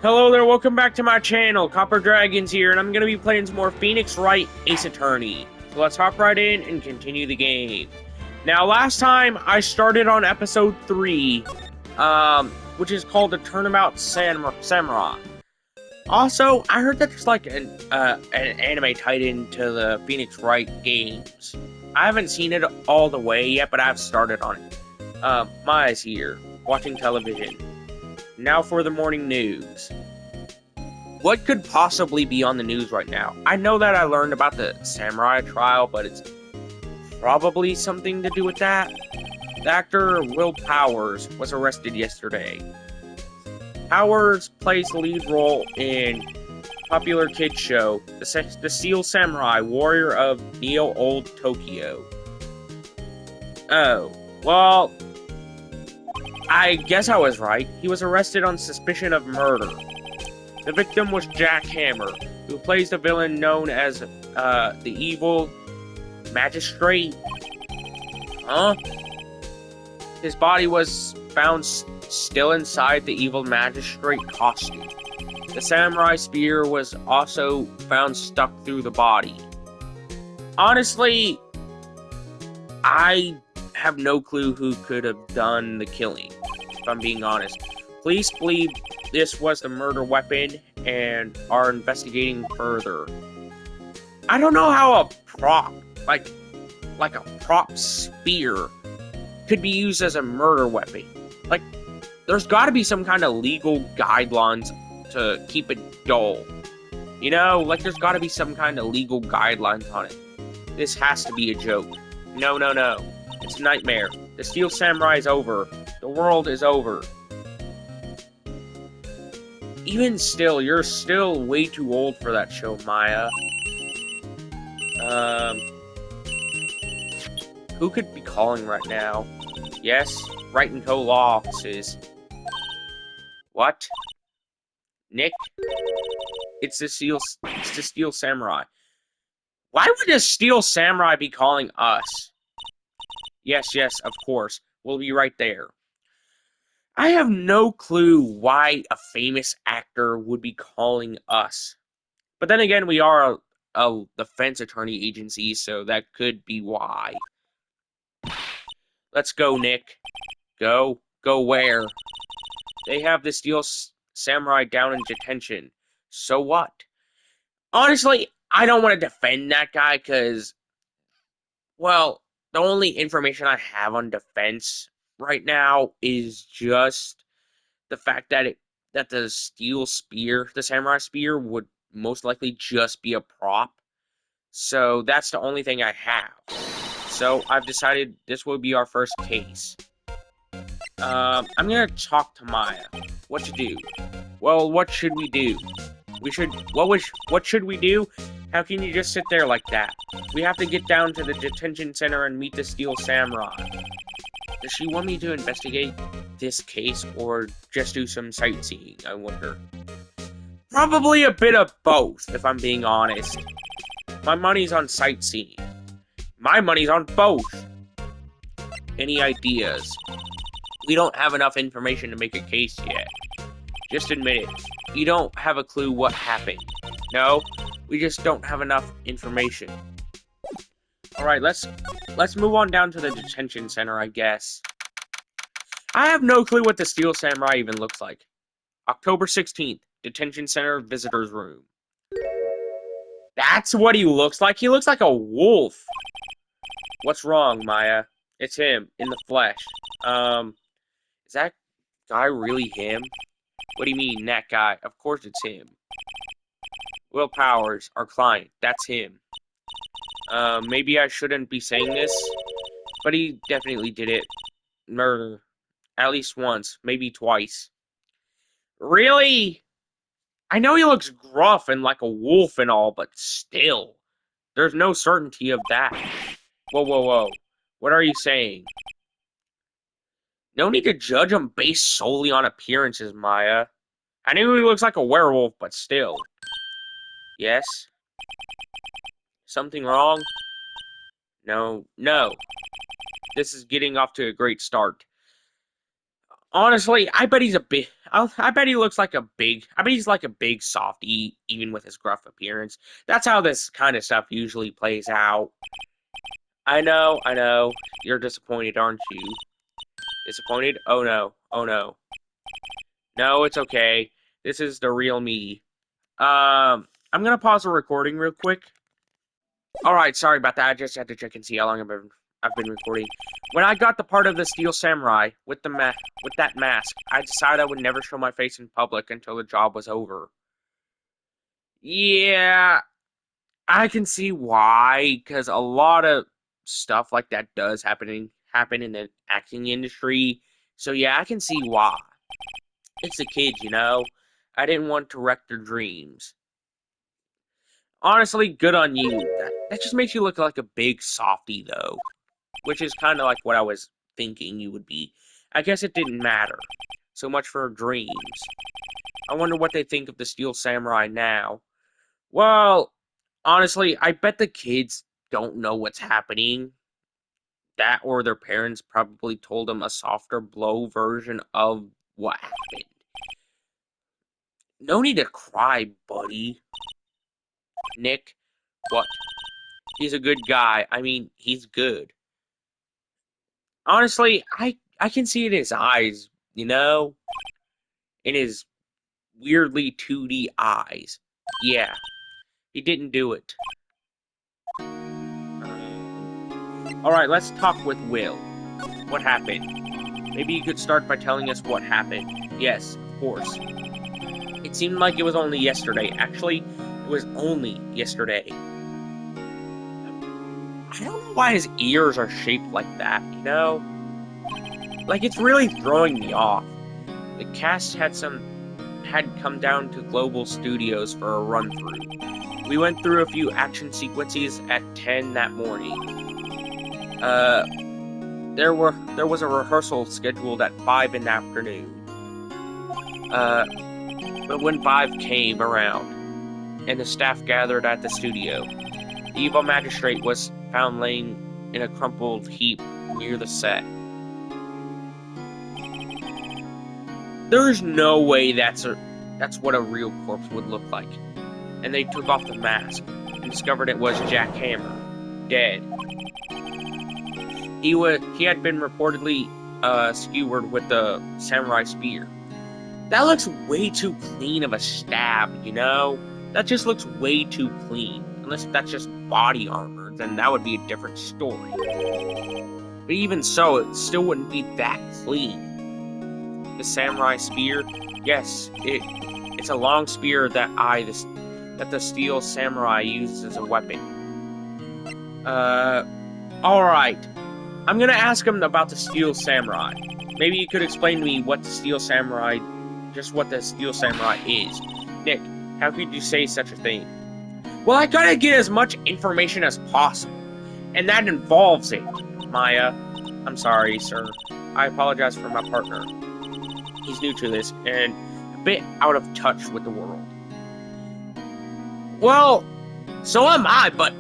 Hello there, welcome back to my channel. Copper Dragons here, and I'm going to be playing some more Phoenix Wright Ace Attorney. So let's hop right in and continue the game. Now, last time I started on episode 3, which is called the Turnabout Samurai. Also, I heard that there's like an anime tied into the Phoenix Wright games. I haven't seen it all the way yet, but I've started on it. Maya's here, watching television. Now for the morning news. What could possibly be on the news right now? I know that I learned about the samurai trial, but it's probably something to do with that. The actor Will Powers was arrested yesterday. Powers plays the lead role in popular kids show, The Steel Samurai, Warrior of Neo Old Tokyo. Oh, well, I guess I was right. He was arrested on suspicion of murder. The victim was Jack Hammer, who plays the villain known as the evil magistrate. Huh? His body was found still inside the evil magistrate costume. The samurai spear was also found stuck through the body. Honestly, I have no clue who could have done the killing, if I'm being honest. Police believe this was the murder weapon and are investigating further. I don't know how a prop, like a prop spear, could be used as a murder weapon. Like, there's got to be some kind of legal guidelines to keep it dull. You know, like there's got to be some kind of legal guidelines on it. This has to be a joke. No, no, no. It's a nightmare. The Steel Samurai is over. The world is over. Even still, you're still way too old for that show, Maya. Who could be calling right now? Yes, Wright & Co. Law Offices. What? Nick? It's the Steel Samurai. Why would the Steel Samurai be calling us? Yes, yes, of course. We'll be right there. I have no clue why a famous actor would be calling us. But then again, we are a defense attorney agency, so that could be why. Let's go, Nick. Go? Go where? They have the Steel Samurai down in detention. So what? Honestly, I don't want to defend that guy, because, well, the only information I have on defense right now is just the fact that the steel spear, the samurai spear, would most likely just be a prop. So that's the only thing I have. So I've decided this will be our first case. I'm gonna talk to Maya. What to do? Well, what should we do? What should we do? How can you just sit there like that? We have to get down to the detention center and meet the Steel Samurai. Does she want me to investigate this case or just do some sightseeing, I wonder? Probably a bit of both, if I'm being honest. My money's on sightseeing. My money's on both. Any ideas? We don't have enough information to make a case yet. Just admit it. You don't have a clue what happened. No, we just don't have enough information. Alright, let's move on down to the detention center, I guess. I have no clue what the Steel Samurai even looks like. October 16th, detention center visitors room. That's what he looks like? He looks like a wolf. What's wrong, Maya? It's him, in the flesh. Is that guy really him? What do you mean, that guy? Of course it's him. Will Powers, our client, that's him. Maybe I shouldn't be saying this, but he definitely did it. Murder. At least once, maybe twice. Really? I know he looks gruff and like a wolf and all, but still. There's no certainty of that. Whoa, whoa, whoa. What are you saying? No need to judge him based solely on appearances, Maya. I knew he looks like a werewolf, but still. Yes? Something wrong? No, no. This is getting off to a great start. Honestly, I bet he's a big. I bet he looks like a big. I bet he's like a big softie, even with his gruff appearance. That's how this kind of stuff usually plays out. I know, I know. You're disappointed, aren't you? Disappointed? Oh no, oh no. No, it's okay. This is the real me. I'm gonna pause the recording real quick. All right, sorry about that. I just had to check and see how long I've been recording. When I got the part of the Steel Samurai with with that mask, I decided I would never show my face in public until the job was over. Yeah, I can see why, because a lot of stuff like that does happen in the acting industry. So yeah, I can see why. It's the kids, you know. I didn't want to wreck their dreams. Honestly, good on you. That just makes you look like a big softie, though, which is kind of like what I was thinking you would be. I guess it didn't matter. So much for dreams. I wonder what they think of the Steel Samurai now. Well, honestly, I bet the kids don't know what's happening. That or their parents probably told them a softer blow version of what happened. No need to cry, buddy. Nick, what? He's a good guy. I mean, he's good. Honestly, I can see it in his eyes, you know? In his weirdly 2D eyes. Yeah, he didn't do it. Alright, let's talk with Will. What happened? Maybe you could start by telling us what happened. Yes, of course. It seemed like it was only yesterday. Actually, it was only yesterday. I don't know why his ears are shaped like that, you know? Like, it's really throwing me off. The cast had come down to Global Studios for a run-through. We went through a few action sequences at 10 that morning. There was a rehearsal scheduled at 5 in the afternoon. But when 5 came around, and the staff gathered at the studio, the evil magistrate was found laying in a crumpled heap near the set. There's no way that's what a real corpse would look like. And they took off the mask and discovered it was Jack Hammer, dead. He had been reportedly skewered with the samurai spear. That looks way too clean of a stab, you know? That just looks way too clean. Unless that's just body armor, then that would be a different story. But even so, it still wouldn't be that clean. The samurai spear, yes, it's a long spear that the steel samurai uses as a weapon. Alright. I'm gonna ask him about the steel samurai. Maybe you could explain to me what the steel samurai is. Nick, how could you say such a thing? Well, I gotta get as much information as possible, and that involves it. Maya, I'm sorry, sir. I apologize for my partner. He's new to this, and a bit out of touch with the world. Well, so am I, but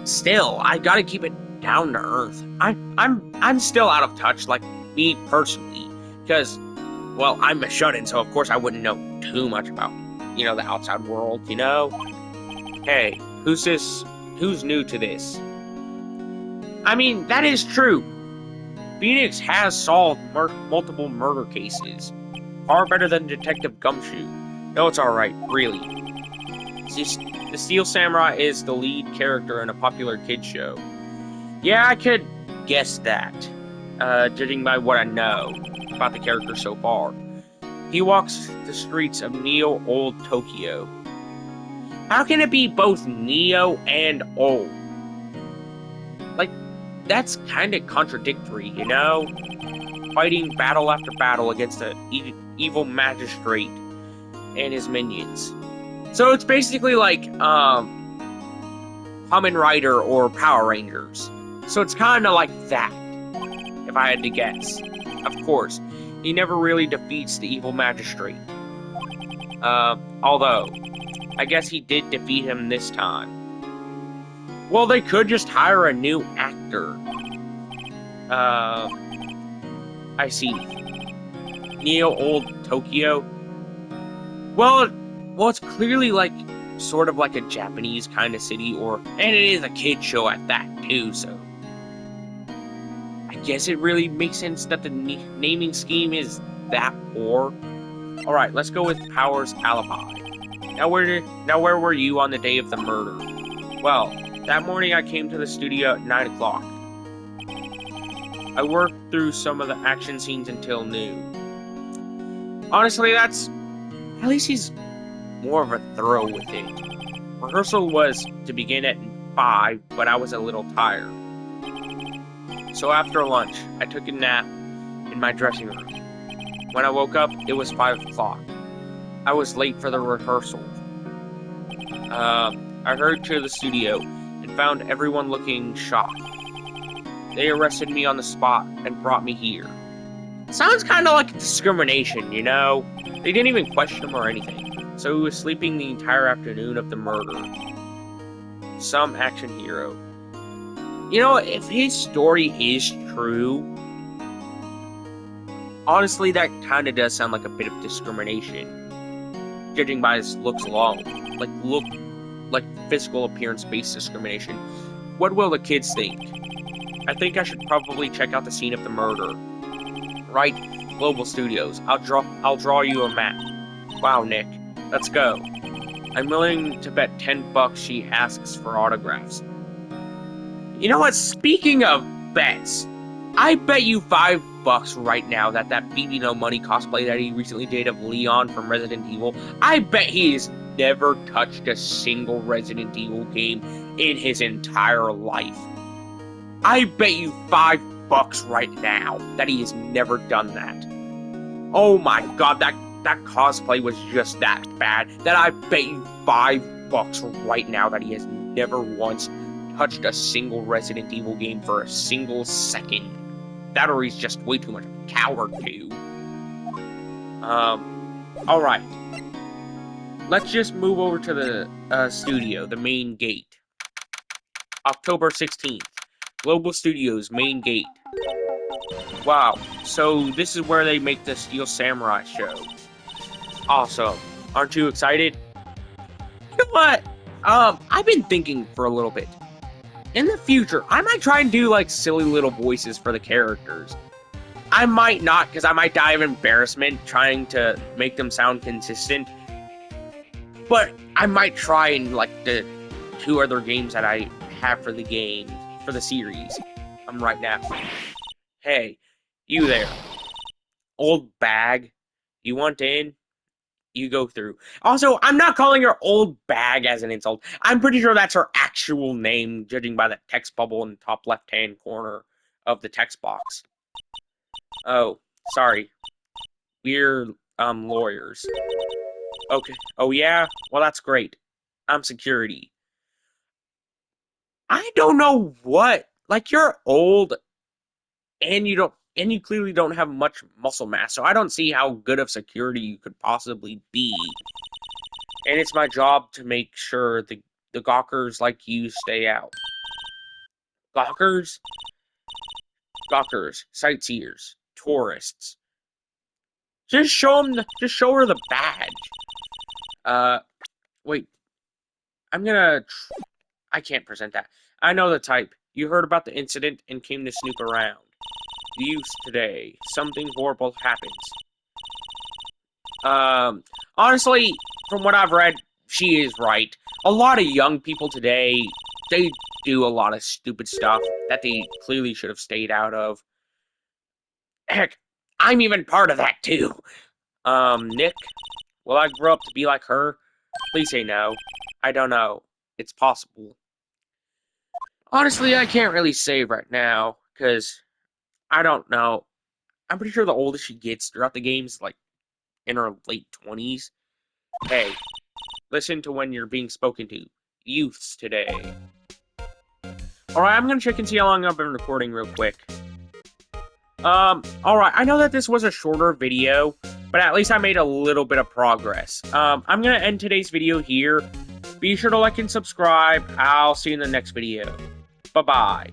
still, I gotta keep it down to earth. I'm still out of touch, like me personally, because, well, I'm a shut-in, so of course I wouldn't know too much about, the outside world, you know? Hey, who's this? Who's new to this? I mean, that is true. Phoenix has solved multiple murder cases. Far better than Detective Gumshoe. No, it's alright, really. The Steel Samurai is the lead character in a popular kids show. Yeah, I could guess that, judging by what I know about the character so far. He walks the streets of Neo-Old Tokyo. How can it be both Neo and old? Like, that's kind of contradictory, you know? Fighting battle after battle against the evil magistrate and his minions. So it's basically like, Kamen Rider or Power Rangers. So it's kind of like that, if I had to guess. Of course, he never really defeats the evil magistrate. Although, I guess he did defeat him this time. Well, they could just hire a new actor. I see. Old Tokyo. Well, it's clearly like sort of like a Japanese kind of city, and it is a kid show at that too. So I guess it really makes sense that the naming scheme is that poor. All right, let's go with Power's alibi. Now where were you on the day of the murder? Well, that morning I came to the studio at 9 o'clock. I worked through some of the action scenes until noon. Honestly, at least he's more of a thorough with it. Rehearsal was to begin at 5, but I was a little tired. So after lunch, I took a nap in my dressing room. When I woke up, it was 5 o'clock. I was late for the rehearsal. I hurried to the studio and found everyone looking shocked. They arrested me on the spot and brought me here. Sounds kind of like discrimination, you know? They didn't even question him or anything, so he was sleeping the entire afternoon of the murder. Some action hero. You know, if his story is true, honestly, that kind of does sound like a bit of discrimination. Judging by his looks alone. Like physical appearance-based discrimination. What will the kids think? I think I should probably check out the scene of the murder. Wright, Global Studios. I'll draw you a map. Wow, Nick. Let's go. I'm willing to bet $10 she asks for autographs. You know what? Speaking of bets, I bet you $5 right now that BB No Money cosplay that he recently did of Leon from Resident Evil, I bet he has never touched a single Resident Evil game in his entire life. I bet you $5 right now that he has never done that. Oh my god, that cosplay was just that bad that I bet you $5 right now that he has never once touched a single Resident Evil game for a single second. That or he's just way too much of a coward too. Alright. Let's just move over to the studio, the main gate. October 16th. Global Studios, main gate. Wow, so this is where they make the Steel Samurai show. Awesome. Aren't you excited? You know what? I've been thinking for a little bit. In the future, I might try and do, like, silly little voices for the characters. I might not, because I might die of embarrassment trying to make them sound consistent. But I might try in, like, the 2 other games that I have for the series. Right now. Hey, you there. Old bag. You want in? You go through. Also, I'm not calling her old bag as an insult. I'm pretty sure that's her actual name, judging by the text bubble in the top left-hand corner of the text box. Oh, sorry. We're, lawyers. Okay. Oh, yeah? Well, that's great. I'm security. I don't know what. Like, you're old, and you clearly don't have much muscle mass, so I don't see how good of security you could possibly be. And it's my job to make sure the gawkers like you stay out. Gawkers? Gawkers, sightseers, tourists. Just show her the badge. Wait. I can't present that. I know the type. You heard about the incident and came to snoop around. Youth today. Something horrible happens. Honestly, from what I've read, she is right. A lot of young people today, they do a lot of stupid stuff that they clearly should have stayed out of. Heck, I'm even part of that too. Nick, will I grow up to be like her? Please say no. I don't know. It's possible. Honestly, I can't really say right now, because I don't know. I'm pretty sure the oldest she gets throughout the game is like in her late 20s. Hey, listen to when you're being spoken to. Youths today. Alright, I'm gonna check and see how long I've been recording real quick. Alright, I know that this was a shorter video, but at least I made a little bit of progress. I'm gonna end today's video here. Be sure to like and subscribe. I'll see you in the next video. Bye-bye.